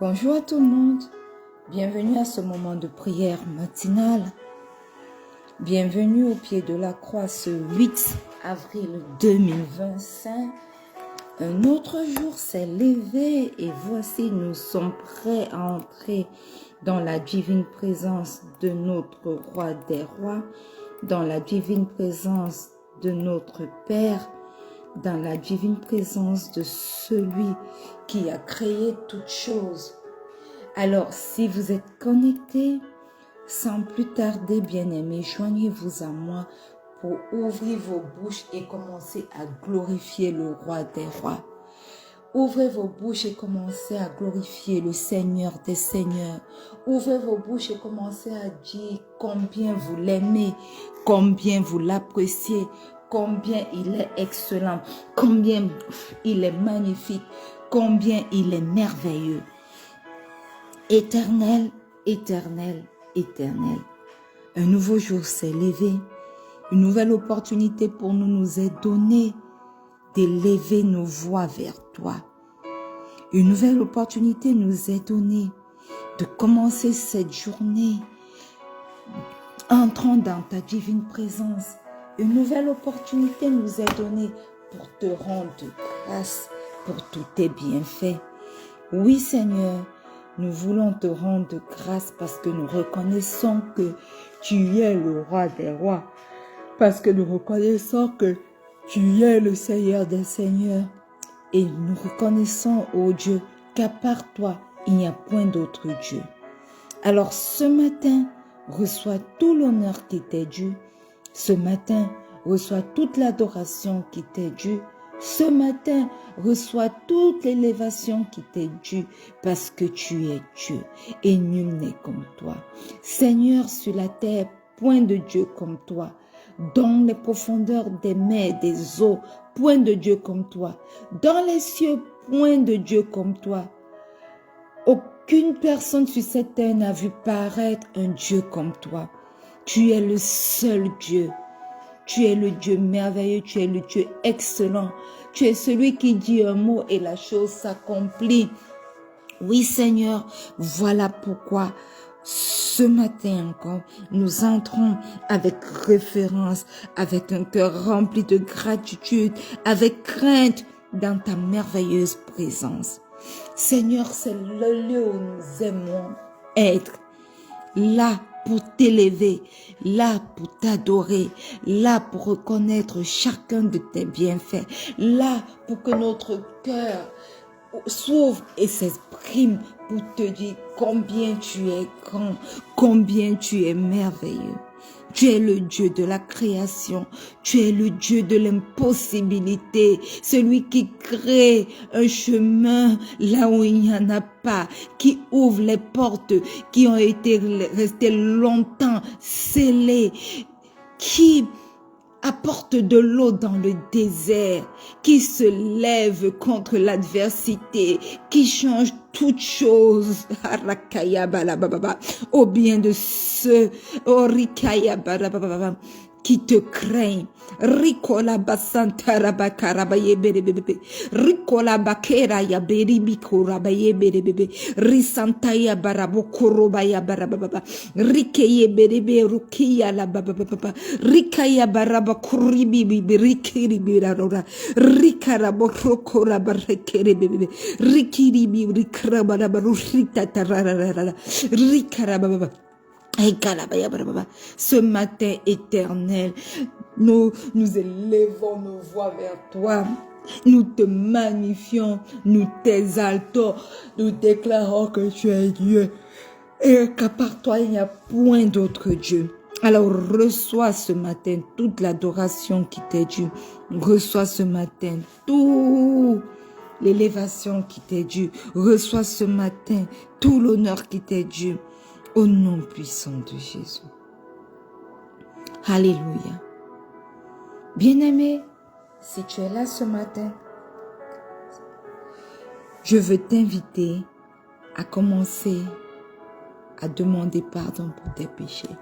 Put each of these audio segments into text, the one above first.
Bonjour à tout le monde, bienvenue à ce moment de prière matinale. Bienvenue au pied de la croix ce 8 avril 2025. Un autre jour s'est levé et voici nous sommes prêts à entrer dans la divine présence de notre roi des rois, dans la divine présence de notre Père, dans la divine présence de celui qui a créé toutes choses. Alors, si vous êtes connectés, sans plus tarder, bien-aimés, joignez-vous à moi pour ouvrir vos bouches et commencer à glorifier le roi des rois. Ouvrez vos bouches et commencez à glorifier le Seigneur des seigneurs. Ouvrez vos bouches et commencez à dire combien vous l'aimez, combien vous l'appréciez, combien il est excellent, combien il est magnifique, combien il est merveilleux. Éternel, éternel, éternel. Un nouveau jour s'est levé. Une nouvelle opportunité pour nous est donnée d'élever nos voix vers toi. Une nouvelle opportunité nous est donnée de commencer cette journée entrant dans ta divine présence. Une nouvelle opportunité nous est donnée pour te rendre grâce pour tous tes bienfaits. Oui, Seigneur, nous voulons te rendre grâce parce que nous reconnaissons que tu es le roi des rois. Parce que nous reconnaissons que tu es le Seigneur des seigneurs. Et nous reconnaissons, ô Dieu, qu'à part toi, il n'y a point d'autre Dieu. Alors ce matin, reçois tout l'honneur qui t'est dû. Ce matin, reçois toute l'adoration qui t'est due. Ce matin, reçois toute l'élévation qui t'est due parce que tu es Dieu et nul n'est comme toi. Seigneur, sur la terre, point de Dieu comme toi. Dans les profondeurs des mers et des eaux, point de Dieu comme toi. Dans les cieux, point de Dieu comme toi. Aucune personne sur cette terre n'a vu paraître un Dieu comme toi. Tu es le seul Dieu. Tu es le Dieu merveilleux, tu es le Dieu excellent. Tu es celui qui dit un mot et la chose s'accomplit. Oui, Seigneur, voilà pourquoi ce matin encore, nous entrons avec référence, avec un cœur rempli de gratitude, avec crainte dans ta merveilleuse présence. Seigneur, c'est le lieu où nous aimons être, là pour t'élever, là pour t'adorer, là pour reconnaître chacun de tes bienfaits, là pour que notre cœur s'ouvre et s'exprime pour te dire combien tu es grand, combien tu es merveilleux. Tu es le Dieu de la création, tu es le Dieu de l'impossibilité, celui qui crée un chemin là où il n'y en a pas, qui ouvre les portes qui ont été restées longtemps scellées, qui apporte de l'eau dans le désert, qui se lève contre l'adversité, qui change toutes choses au bien de ceux qui te craignent. Ricola basanta rabakara bayebere bebe. Ricola bakera ya beribi korabaye bebe. Risanta ya barabo korobaya barababa. Rikeye berebe rukiya la baba. Rikaya baraba kuribi bibi rikiri birarora. Rikara borokora barekere bebe. Rikiri bi rikraba barurita tararara. Rikara baba. Ce matin éternel, nous élevons nos voix vers toi. Nous te magnifions, nous t'exaltons, nous déclarons que tu es Dieu et qu'à part toi, il n'y a point d'autre Dieu. Alors reçois ce matin toute l'adoration qui t'est due. Reçois ce matin toute l'élévation qui t'est due. Reçois ce matin tout l'honneur qui t'est dû. Au nom puissant de Jésus. Alléluia. Bien-aimés, si tu es là ce matin, je veux t'inviter à commencer à demander pardon pour tes péchés.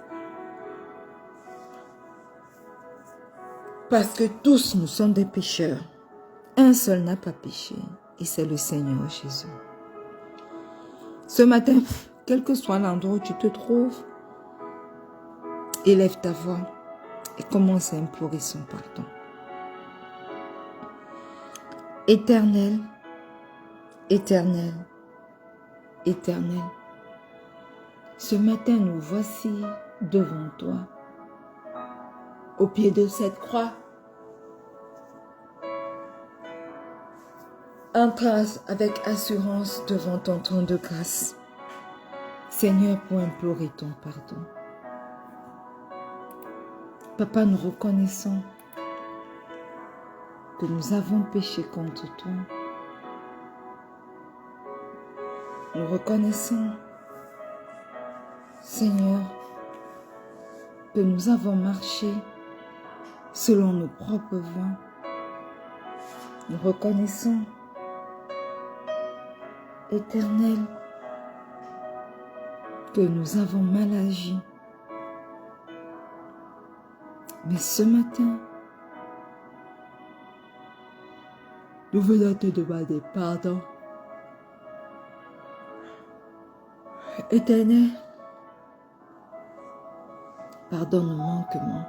Parce que tous nous sommes des pécheurs. Un seul n'a pas péché et c'est le Seigneur Jésus. Ce matin, quel que soit l'endroit où tu te trouves, élève ta voix et commence à implorer son pardon. Éternel, éternel, éternel, ce matin nous voici devant toi, au pied de cette croix, entre avec assurance devant ton trône de grâce, Seigneur, pour implorer ton pardon. Papa, nous reconnaissons que nous avons péché contre toi. Nous reconnaissons, Seigneur, que nous avons marché selon nos propres voies. Nous reconnaissons, Éternel, que nous avons mal agi. Mais ce matin, nous venons te demander pardon. Éternel, pardonne nos manquements.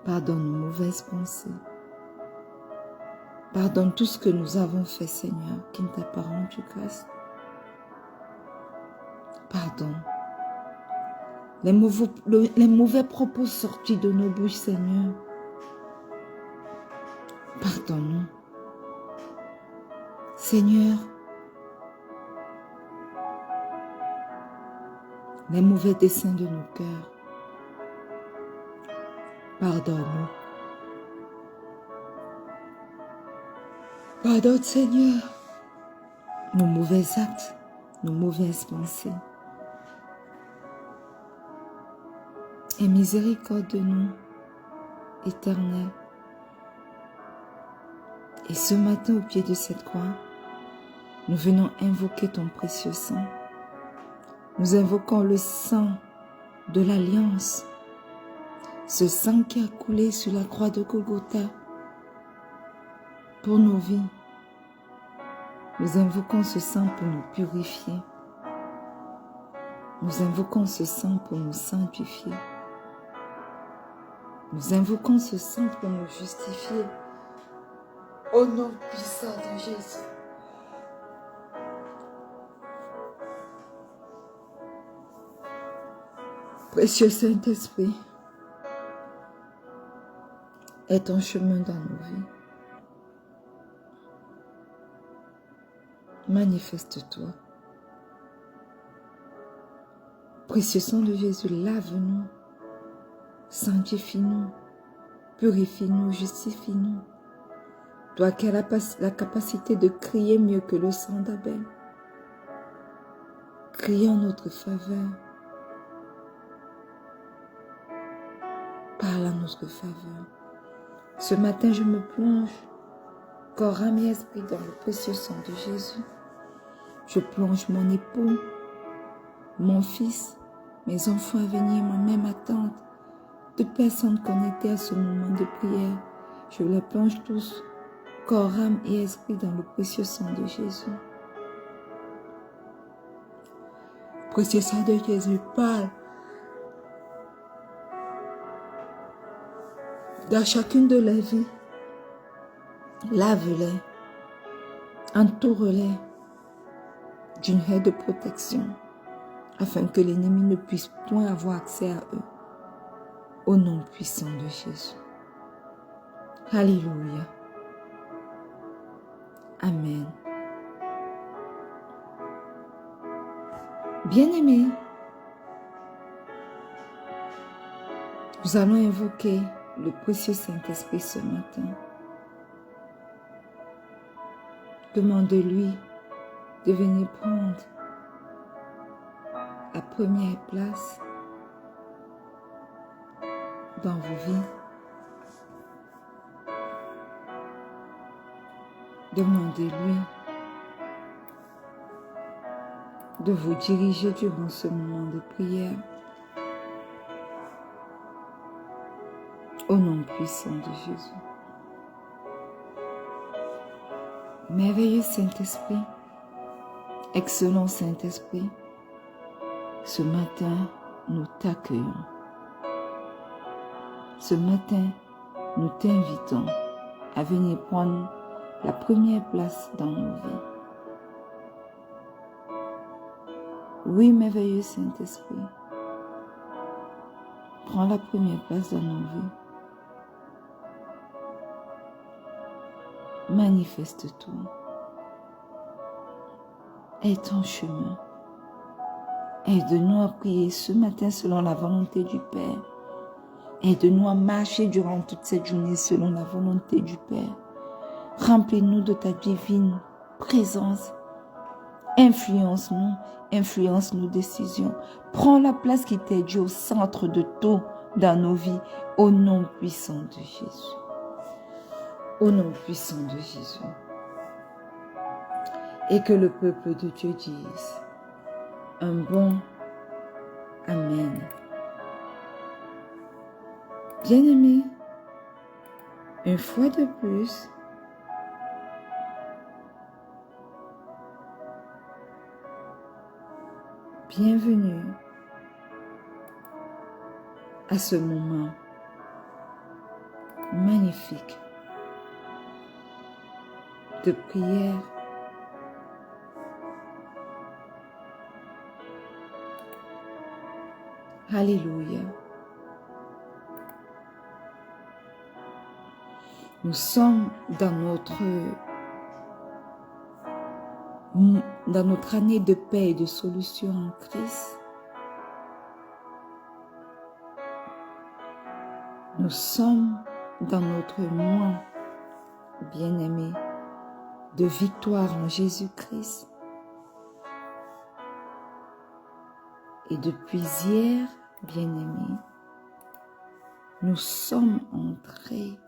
Pardonne nos mauvaises pensées. Pardonne tout ce que nous avons fait, Seigneur, qui ne t'a pas rendu grâce. Pardonne les mauvais propos sortis de nos bouches, Seigneur. Pardonne-nous. Seigneur, les mauvais desseins de nos cœurs. Pardonne-nous. Pardonne, Seigneur, nos mauvais actes, nos mauvaises pensées. Et miséricorde de nous, Éternel. Et ce matin, au pied de cette croix, nous venons invoquer ton précieux sang. Nous invoquons le sang de l'Alliance, ce sang qui a coulé sur la croix de Golgotha pour nos vies. Nous invoquons ce sang pour nous purifier. Nous invoquons ce sang pour nous sanctifier. Nous invoquons ce sang pour nous justifier. Au nom puissant de Jésus. Précieux Saint-Esprit, aie ton chemin dans nos vies. Manifeste-toi. Précieux sang de Jésus, lave-nous, sanctifie-nous, purifie-nous, justifie-nous. Toi qui as la capacité de crier mieux que le sang d'Abel, crie en notre faveur. Parle en notre faveur. Ce matin, je me plonge, corps, âme et esprit, dans le précieux sang de Jésus. Je plonge mon époux, mon fils, mes enfants à venir, ma mère, ma tante, toutes personnes connectées à ce moment de prière. Je les plonge tous, corps, âme et esprit, dans le précieux sang de Jésus. Précieux sang de Jésus, parle. Dans chacune de les vies, lave-les, entoure-les d'une haie de protection, afin que l'ennemi ne puisse point avoir accès à eux. Au nom puissant de Jésus. Alléluia. Amen. Bien-aimés, nous allons invoquer le précieux Saint-Esprit ce matin. Demande-lui de venir prendre la première place dans vos vies. Demandez-lui de vous diriger durant ce moment de prière. Au nom puissant de Jésus. Merveilleux Saint-Esprit, excellent Saint-Esprit, ce matin, nous t'accueillons. Ce matin, nous t'invitons à venir prendre la première place dans nos vies. Oui, merveilleux Saint-Esprit, prends la première place dans nos vies. Manifeste-toi. Aie ton chemin. Aide-nous à prier ce matin selon la volonté du Père. Aide-nous à marcher durant toute cette journée selon la volonté du Père. Remplis-nous de ta divine présence. Influence-nous, influence nos décisions. Prends la place qui t'est due au centre de tout dans nos vies, au nom puissant de Jésus. Au nom puissant de Jésus. Et que le peuple de Dieu dise un bon Amen. Bien-aimés, une fois de plus, bienvenue à ce moment magnifique de prière. Alléluia. Nous sommes dans notre année de paix et de solution en Christ. Nous sommes dans notre mois, bien-aimé, de victoire en Jésus-Christ. Et depuis hier, bien-aimés, nous sommes entrés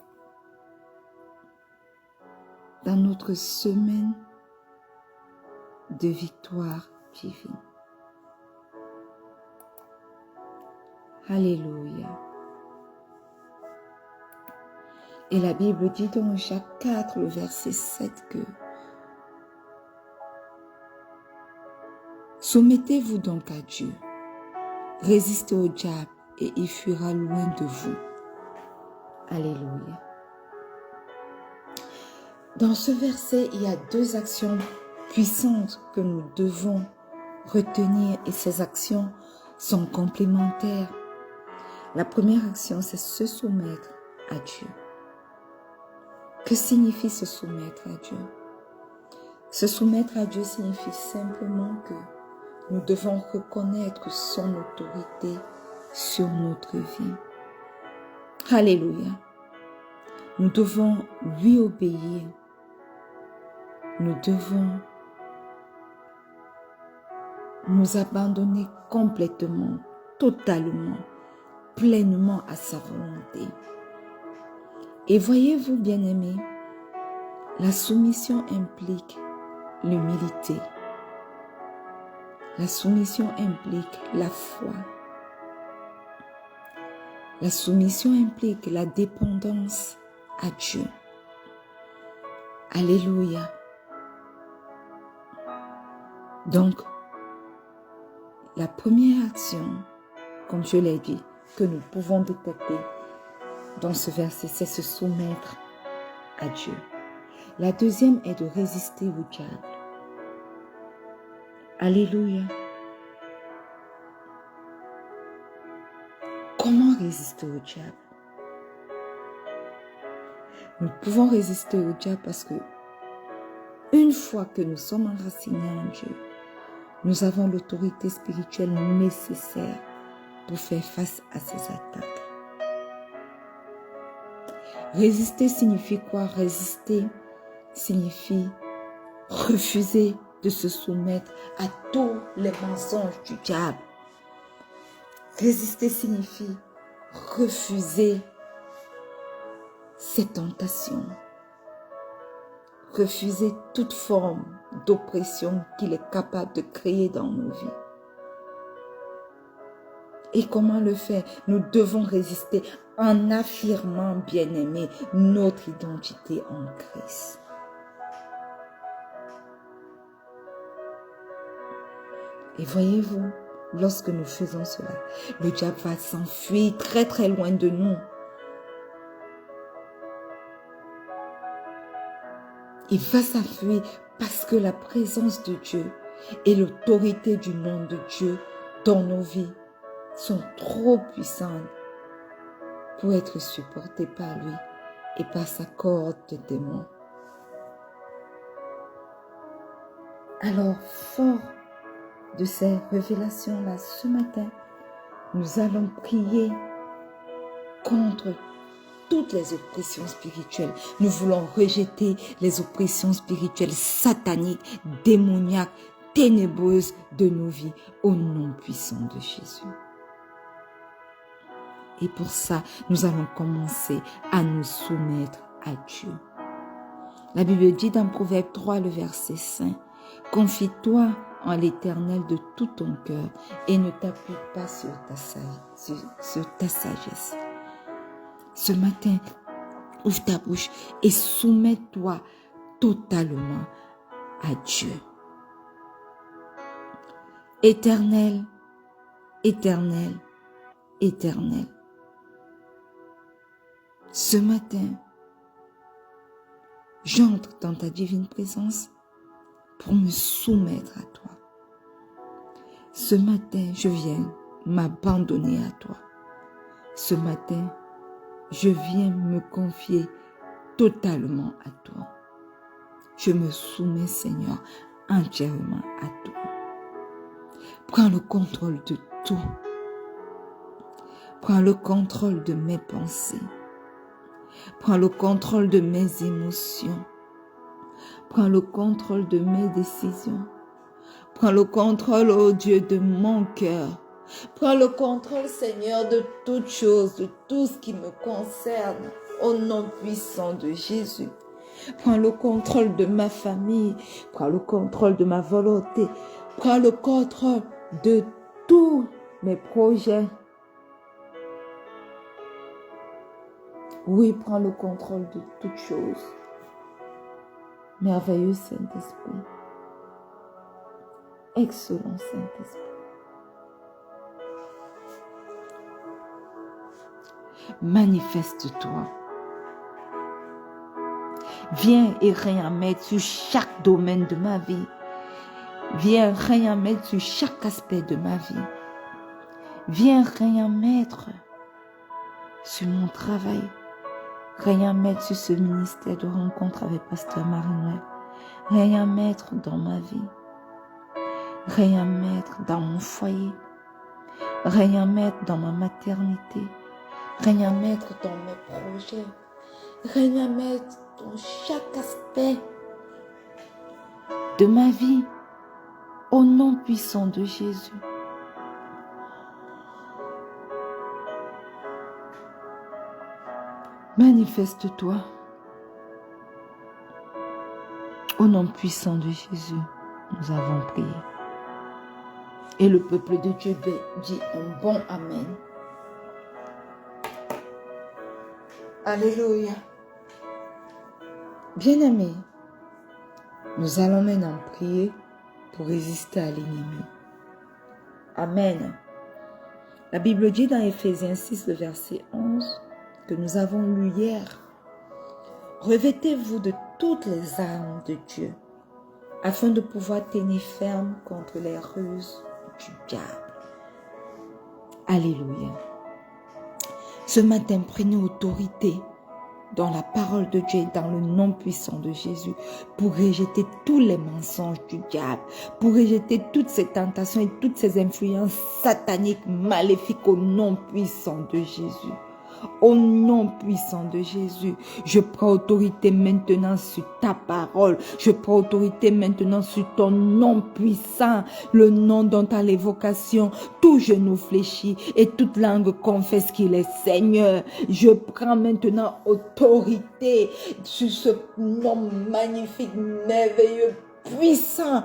dans notre semaine de victoire divine. Alléluia. Et la Bible dit dans Jacques 4, le verset 7 que soumettez-vous donc à Dieu, résistez au diable et il fuira loin de vous. Alléluia. Dans ce verset, il y a deux actions puissantes que nous devons retenir et ces actions sont complémentaires. La première action, c'est se soumettre à Dieu. Que signifie se soumettre à Dieu? Se soumettre à Dieu signifie simplement que nous devons reconnaître son autorité sur notre vie. Alléluia. Nous devons lui obéir. Nous devons nous abandonner complètement, totalement, pleinement à sa volonté. Et voyez-vous, bien-aimés, la soumission implique l'humilité. La soumission implique la foi. La soumission implique la dépendance à Dieu. Alléluia. Donc, la première action, comme je l'ai dit, que nous pouvons détecter dans ce verset, c'est se soumettre à Dieu. La deuxième est de résister au diable. Alléluia. Comment résister au diable? Nous pouvons résister au diable parce que une fois que nous sommes enracinés en Dieu, nous avons l'autorité spirituelle nécessaire pour faire face à ces attaques. Résister signifie quoi? Résister signifie refuser de se soumettre à tous les mensonges du diable. Résister signifie refuser ces tentations. refuser toute forme d'oppression qu'il est capable de créer dans nos vies. Et comment le faire? Nous devons résister en affirmant, bien-aimés, notre identité en Christ. Et voyez-vous, lorsque nous faisons cela, le diable va s'enfuir très très loin de nous. Il va s'enfuir parce que la présence de Dieu et l'autorité du nom de Dieu dans nos vies sont trop puissantes pour être supportées par lui et par sa corde de démons. Alors, fort de ces révélations-là, ce matin, nous allons prier contre toutes les oppressions spirituelles. Nous voulons rejeter les oppressions spirituelles sataniques, démoniaques, ténébreuses de nos vies au nom puissant de Jésus. Et pour ça, nous allons commencer à nous soumettre à Dieu. La Bible dit dans Proverbe 3, le verset 5, « Confie-toi en l'Éternel de tout ton cœur et ne t'appuie pas sur ta sagesse. » Ce matin, ouvre ta bouche et soumets-toi totalement à Dieu. Éternel, éternel, éternel. Ce matin, j'entre dans ta divine présence pour me soumettre à toi. Ce matin, je viens m'abandonner à toi. Ce matin, je viens me confier totalement à toi. Je me soumets, Seigneur, entièrement à toi. Prends le contrôle de tout. Prends le contrôle de mes pensées. Prends le contrôle de mes émotions. Prends le contrôle de mes décisions. Prends le contrôle, oh Dieu, de mon cœur. Prends le contrôle, Seigneur, de toutes choses, de tout ce qui me concerne, au nom puissant de Jésus. Prends le contrôle de ma famille. Prends le contrôle de ma volonté. Prends le contrôle de tous mes projets. Oui, prends le contrôle de toutes choses. Merveilleux Saint-Esprit. Excellent Saint-Esprit. Manifeste-toi. Viens et règne mettre sur chaque domaine de ma vie. Viens règne mettre sur chaque aspect de ma vie. Viens règne mettre sur mon travail. Règne mettre sur ce ministère de rencontre avec Pasteur Marie-Noël. Règne mettre dans ma vie. Règne mettre dans mon foyer. Règne mettre dans ma maternité. Règne mettre dans mes projets. Règne mettre dans chaque aspect de ma vie. Au nom puissant de Jésus. Manifeste-toi. Au nom puissant de Jésus, nous avons prié. Et le peuple de Dieu dit un bon Amen. Alléluia. Bien-aimés, nous allons maintenant prier pour résister à l'ennemi. Amen. La Bible dit dans Éphésiens 6, le verset 11, que nous avons lu hier, « Revêtez-vous de toutes les armes de Dieu, afin de pouvoir tenir ferme contre les ruses du diable. » Alléluia. Ce matin, prenez autorité dans la parole de Dieu, dans le nom puissant de Jésus, pour rejeter tous les mensonges du diable, pour rejeter toutes ces tentations et toutes ces influences sataniques, maléfiques au nom puissant de Jésus. Au nom puissant de Jésus, je prends autorité maintenant sur ta parole. Je prends autorité maintenant sur ton nom puissant, le nom dont à l'évocation, tout genou fléchit et toute langue confesse qu'il est Seigneur. Je prends maintenant autorité sur ce nom magnifique, merveilleux, puissant,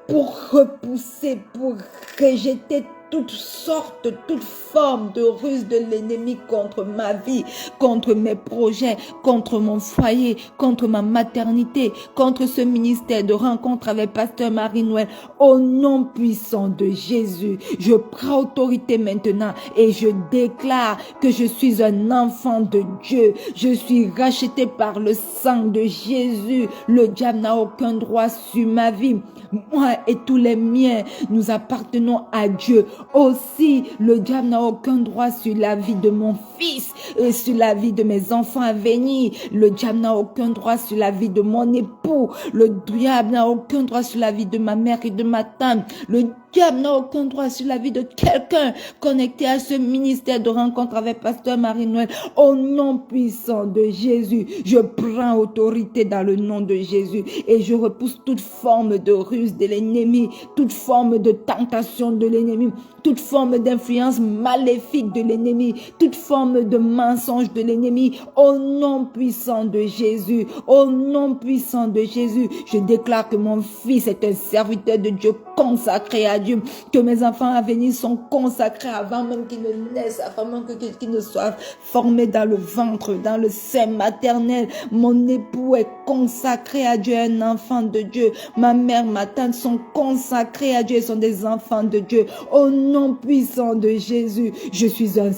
pour repousser, pour rejeter toutes sortes, toutes formes de ruses de l'ennemi contre ma vie, contre mes projets, contre mon foyer, contre ma maternité, contre ce ministère de rencontre avec Pasteur Marie-Noël. Au nom puissant de Jésus, je prends autorité maintenant et je déclare que je suis un enfant de Dieu. Je suis racheté par le sang de Jésus. Le diable n'a aucun droit sur ma vie. Moi et tous les miens, nous appartenons à Dieu. Aussi, le diable n'a aucun droit sur la vie de mon fils et sur la vie de mes enfants à venir. Le diable n'a aucun droit sur la vie de mon époux. Le diable n'a aucun droit sur la vie de ma mère et de ma tante. Le diable n'a aucun droit sur la vie de quelqu'un connecté à ce ministère de rencontre avec Pasteur Marie-Noël. Au nom puissant de Jésus, je prends autorité dans le nom de Jésus et je repousse toute forme de ruse de l'ennemi, toute forme de tentation de l'ennemi, toute forme d'influence maléfique de l'ennemi, toute forme de mensonge de l'ennemi. Au nom puissant de Jésus, au nom puissant de Jésus, je déclare que mon fils est un serviteur de Dieu consacré à Dieu, que mes enfants à venir sont consacrés avant même qu'ils ne naissent, avant même qu'ils ne soient formés dans le ventre, dans le sein maternel. Mon époux est consacré à Dieu, un enfant de Dieu. Ma mère, ma tante sont consacrés à Dieu, sont des enfants de Dieu. Au nom puissant de Jésus, je suis un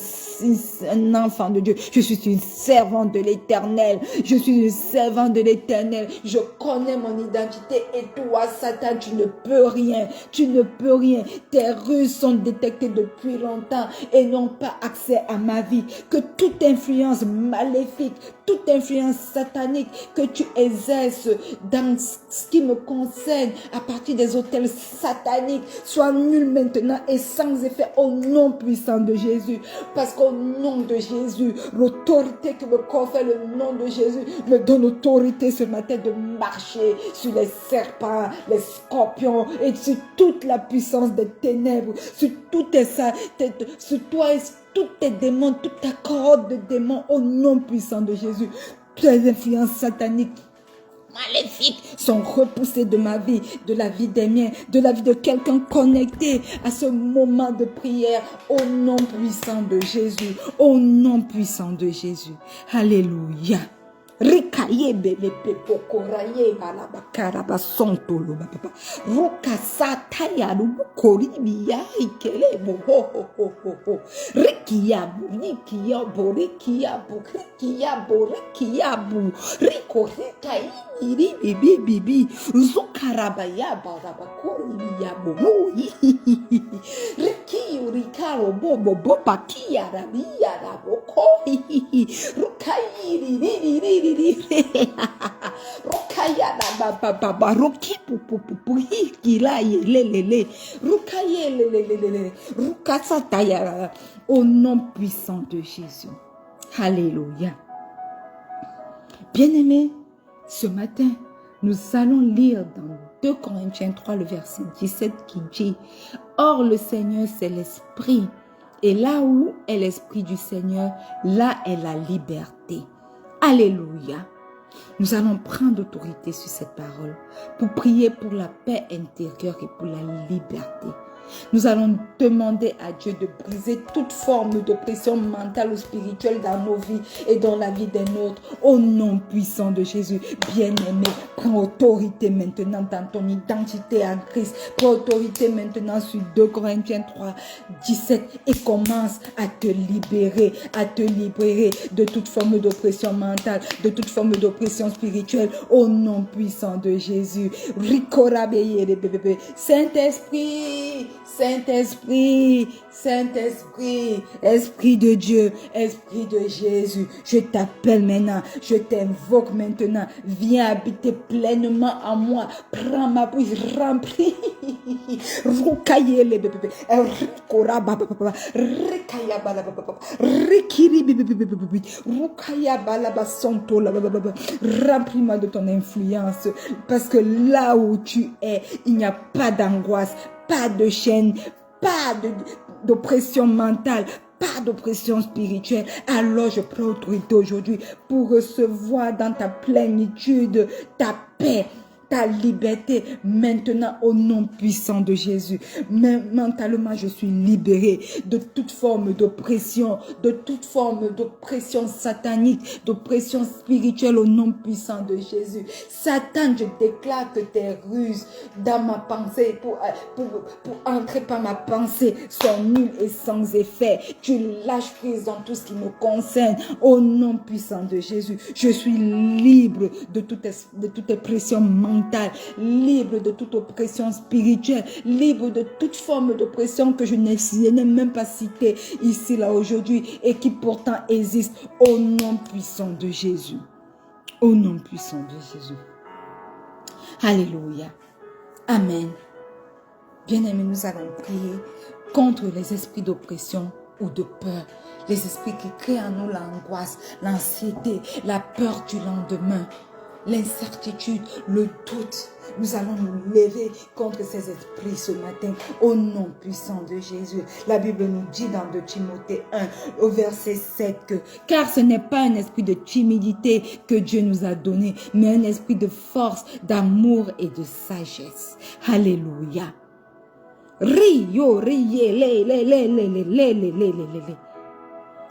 enfant de Dieu. Je suis une servante de l'Éternel. Je suis une servante de l'Éternel. Je connais mon identité et toi, Satan, tu ne peux rien. Tu ne peux rien. Tes ruses sont détectées depuis longtemps et n'ont pas accès à ma vie. Que toute influence maléfique, toute influence satanique que tu exerces dans ce qui me concerne à partir des hôtels sataniques soit nulle maintenant et sans effet au nom puissant de Jésus. Parce qu'au nom de Jésus, l'autorité que me confère le nom de Jésus me donne autorité ce matin de marcher sur les serpents, les scorpions et sur toute la puissance des ténèbres, sur tout ça, sur toi et tous tes démons, toute ta corde de démons au nom puissant de Jésus. Toutes les influences sataniques maléfiques sont repoussées de ma vie, de la vie des miens, de la vie de quelqu'un connecté à ce moment de prière au nom puissant de Jésus, au nom puissant de Jésus. Alléluia. Rikaye bebe pepo koraye balabakara basonto lo baba rukasata ya rukori biya ikele bo ho rikiya bu riko rikai iri bibi zukarabaya barabakori biya bo riki rikaro bo bakia rabia raboko rukai ri Rokaya na baba roki pu hikila yelele rokaye lelele rukasataya au nom puissant de Jésus. Alléluia. Bien-aimés, ce matin, nous allons lire dans 2 Corinthiens 3 le verset 17 qui dit: Or le Seigneur c'est l'Esprit, et là où est l'Esprit du Seigneur, là est la liberté. Alléluia. Nous allons prendre autorité sur cette parole pour prier pour la paix intérieure et pour la liberté. Nous allons demander à Dieu de briser toute forme d'oppression mentale ou spirituelle dans nos vies et dans la vie des nôtres. Au nom puissant de Jésus, bien-aimé, prends autorité maintenant dans ton identité en Christ. Prends autorité maintenant sur 2 Corinthiens 3, 17 et commence à te libérer de toute forme d'oppression mentale, de toute forme d'oppression spirituelle. Au nom puissant de Jésus. Saint-Esprit, Saint-Esprit, Saint-Esprit, Esprit de Dieu, Esprit de Jésus, je t'appelle maintenant, je t'invoque maintenant, viens habiter pleinement en moi, prends ma bouche, remplis, roucaillez les bébés, remplis-moi de ton influence, parce que là où tu es, il n'y a pas d'angoisse, pas de chaîne, pas d'oppression mentale, pas d'oppression spirituelle. Alors je prends autorité aujourd'hui pour recevoir dans ta plénitude ta paix, ta liberté maintenant au nom puissant de Jésus. Mais mentalement, je suis libérée de toute forme d'oppression, de toute forme d'oppression satanique, d'oppression spirituelle au nom puissant de Jésus. Satan, je déclare que tes ruses dans ma pensée pour entrer par ma pensée sont nulles et sans effet. Tu lâches prise dans tout ce qui me concerne au nom puissant de Jésus. Je suis libre de toute oppression mentale, libre de toute oppression spirituelle, libre de toute forme d'oppression que je n'ai même pas citée ici, là, aujourd'hui, et qui pourtant existe au nom puissant de Jésus. Au nom puissant de Jésus. Alléluia. Amen. Bien-aimés, nous allons prier contre les esprits d'oppression ou de peur, les esprits qui créent en nous l'angoisse, l'anxiété, la peur du lendemain, l'incertitude, le doute. Nous allons nous lever contre ces esprits ce matin au nom puissant de Jésus. La Bible nous dit dans 2 Timothée 1 au verset 7 que car ce n'est pas un esprit de timidité que Dieu nous a donné, mais un esprit de force, d'amour et de sagesse. Alléluia. Rio,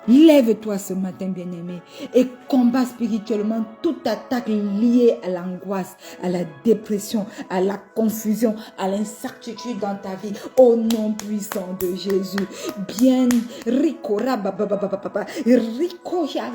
Lève-toi ce matin, bien-aimé, et combat spirituellement toute attaque liée à l'angoisse, à la dépression, à la confusion, à l'incertitude dans ta vie, au nom puissant de Jésus. Bien, Rico Rabababababa, Rico ya,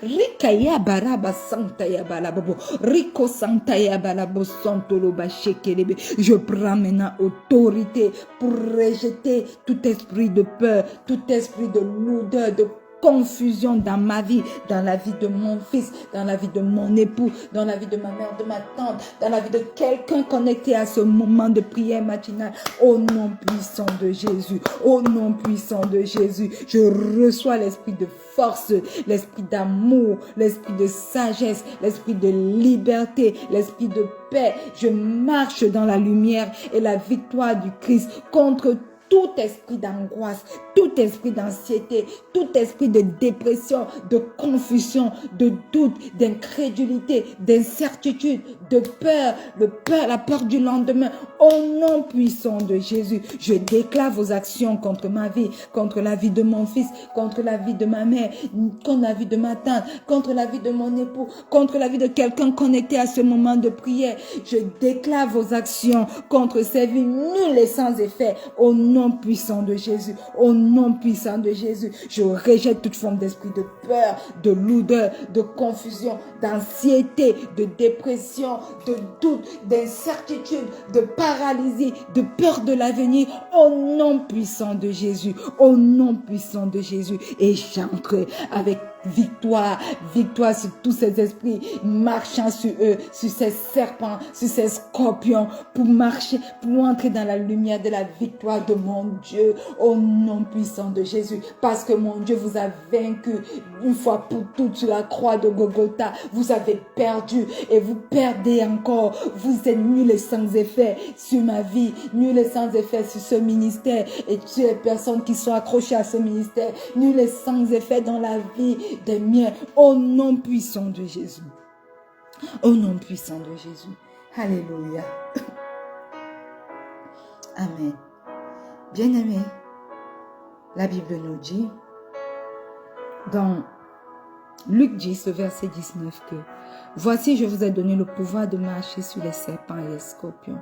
Rikaya Baraba Santaya Balabo, Rico Santaya Balabo Santoloba Shekelebe. Je prends maintenant autorité pour rejeter tout esprit de peur, tout esprit de lourdeur, de confusion dans ma vie, dans la vie de mon fils, dans la vie de mon époux, dans la vie de ma mère, de ma tante, dans la vie de quelqu'un connecté à ce moment de prière matinale. Au nom puissant de Jésus, au nom puissant de Jésus, je reçois l'esprit de force, l'esprit d'amour, l'esprit de sagesse, l'esprit de liberté, l'esprit de paix. Je marche dans la lumière et la victoire du Christ contre tout esprit d'angoisse, tout esprit d'anxiété, tout esprit de dépression, de confusion, de doute, d'incrédulité, d'incertitude, de peur, la peur du lendemain. Au nom puissant de Jésus, je déclare vos actions contre ma vie, contre la vie de mon fils, contre la vie de ma mère, contre la vie de ma tante, contre la vie de mon époux, contre la vie de quelqu'un connecté à ce moment de prière. Je déclare vos actions contre ces vies nulles et sans effet. Au nom puissant de Jésus, au nom puissant de Jésus, je rejette toute forme d'esprit de peur, de lourdeur, de confusion, d'anxiété, de dépression, de doute, d'incertitude, de paralysie, de peur de l'avenir, au nom puissant de Jésus, au nom puissant de Jésus. Et j'entre avec victoire, victoire sur tous ces esprits, marchant sur eux, sur ces serpents, sur ces scorpions, pour marcher, pour entrer dans la lumière de la victoire de mon Dieu, au nom puissant de Jésus, parce que mon Dieu vous a vaincu une fois pour toutes sur la croix de Golgotha. Vous avez perdu et vous perdez encore. Vous êtes nuls et sans effet sur ma vie, nuls et sans effet sur ce ministère et sur les personnes qui sont accrochées à ce ministère, nuls et sans effet dans la vie des miens, au nom puissant de Jésus. Au nom puissant de Jésus. Alléluia. Amen. Bien-aimés, la Bible nous dit dans Luc 10, verset 19 que « Voici, je vous ai donné le pouvoir de marcher sur les serpents et les scorpions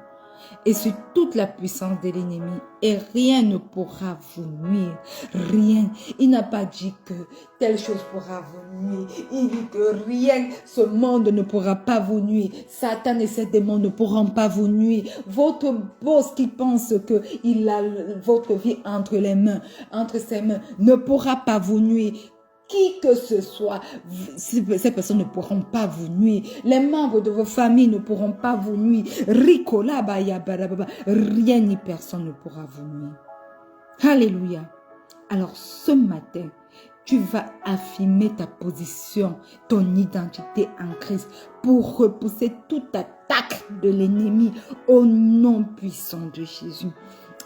et sur toute la puissance de l'ennemi, et rien ne pourra vous nuire. Rien. Il n'a pas dit que telle chose pourra vous nuire. Il dit que rien, ce monde ne pourra pas vous nuire. Satan et ses démons ne pourront pas vous nuire. Votre boss qui pense qu'il a votre vie entre les mains, entre ses mains, ne pourra pas vous nuire. Qui que ce soit, ces personnes ne pourront pas vous nuire. Les membres de vos familles ne pourront pas vous nuire. Rien ni personne ne pourra vous nuire. Alléluia. Alors ce matin, tu vas affirmer ta position, ton identité en Christ pour repousser toute attaque de l'ennemi au nom puissant de Jésus.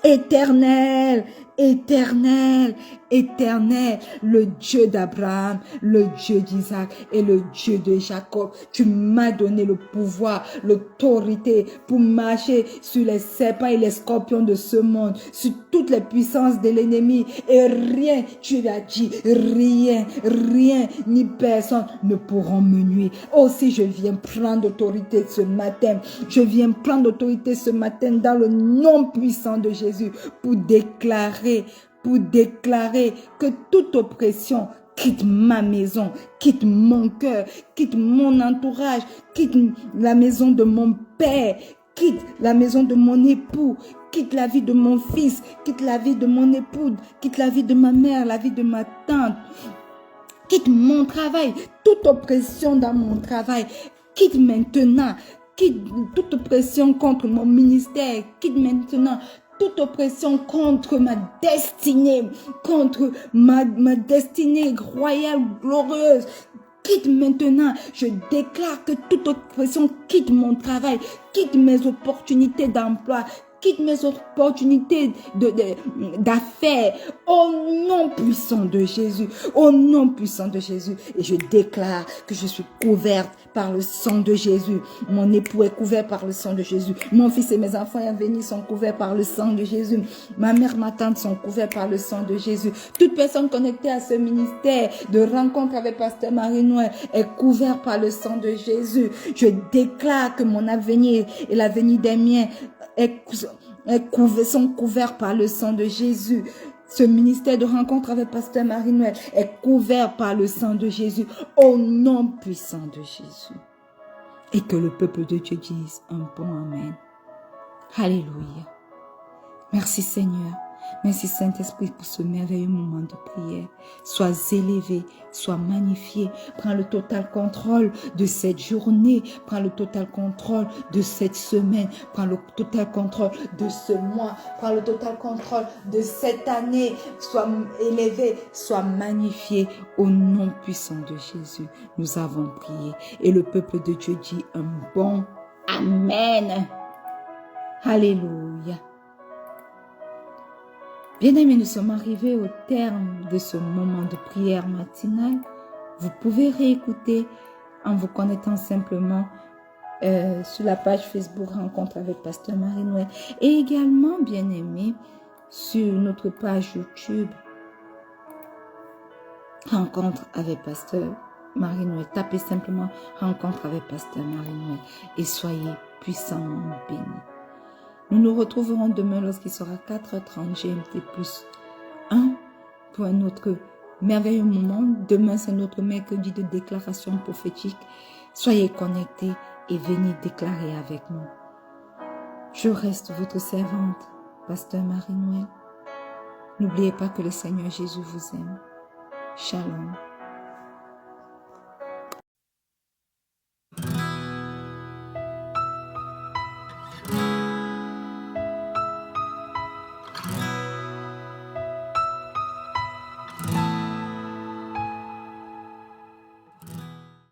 Éternel, éternel, éternel, le Dieu d'Abraham, le Dieu d'Isaac et le Dieu de Jacob. Tu m'as donné le pouvoir, l'autorité pour marcher sur les serpents et les scorpions de ce monde, sur toutes les puissances de l'ennemi. Et rien, tu l'as dit, rien ni personne ne pourront me nuire. Aussi, je viens prendre autorité ce matin. Je viens prendre autorité ce matin dans le nom puissant de Jésus pour déclarer que toute oppression quitte ma maison, quitte mon cœur, quitte mon entourage, quitte la maison de mon père, quitte la maison de mon époux, quitte la vie de mon fils, quitte la vie de mon épouse, quitte la vie de ma mère, la vie de ma tante, quitte mon travail, toute oppression dans mon travail, quitte maintenant, quitte toute oppression contre mon ministère, quitte maintenant toute oppression contre ma destinée royale, glorieuse. Quitte maintenant, je déclare que toute oppression quitte mon travail, quitte mes opportunités d'emploi, quitte mes opportunités d'affaires, au nom puissant de Jésus, au nom puissant de Jésus. Et je déclare que je suis couverte par le sang de Jésus. Mon époux est couvert par le sang de Jésus. Mon fils et mes enfants à venir sont couverts par le sang de Jésus. Ma mère, ma tante sont couverts par le sang de Jésus. Toute personne connectée à ce ministère de rencontre avec Pasteur Marie-Noël est couvert par le sang de Jésus. Je déclare que mon avenir et l'avenir des miens sont couverts par le sang de Jésus. Ce ministère de rencontre avec Pasteur Marie-Noël est couvert par le sang de Jésus, au nom puissant de Jésus. Et que le peuple de Dieu dise un bon Amen. Alléluia. Merci Seigneur. Merci Saint-Esprit pour ce merveilleux moment de prière. Sois élevé, sois magnifié. Prends le total contrôle de cette journée. Prends le total contrôle de cette semaine. Prends le total contrôle de ce mois. Prends le total contrôle de cette année. Sois élevé, sois magnifié au nom puissant de Jésus. Nous avons prié. Et le peuple de Dieu dit un bon Amen. Alléluia. Bien-aimés, nous sommes arrivés au terme de ce moment de prière matinale. Vous pouvez réécouter en vous connectant simplement sur la page Facebook Rencontre avec Pasteur Marie-Noël et également, bien-aimés, sur notre page YouTube Rencontre avec Pasteur Marie-Noël. Tapez simplement Rencontre avec Pasteur Marie-Noël et soyez puissamment bénis. Nous nous retrouverons demain lorsqu'il sera 4h30 GMT plus 1 pour un autre merveilleux moment. Demain, c'est notre mercredi de déclaration prophétique. Soyez connectés et venez déclarer avec nous. Je reste votre servante, Pasteur Marie-Noël. N'oubliez pas que le Seigneur Jésus vous aime. Shalom.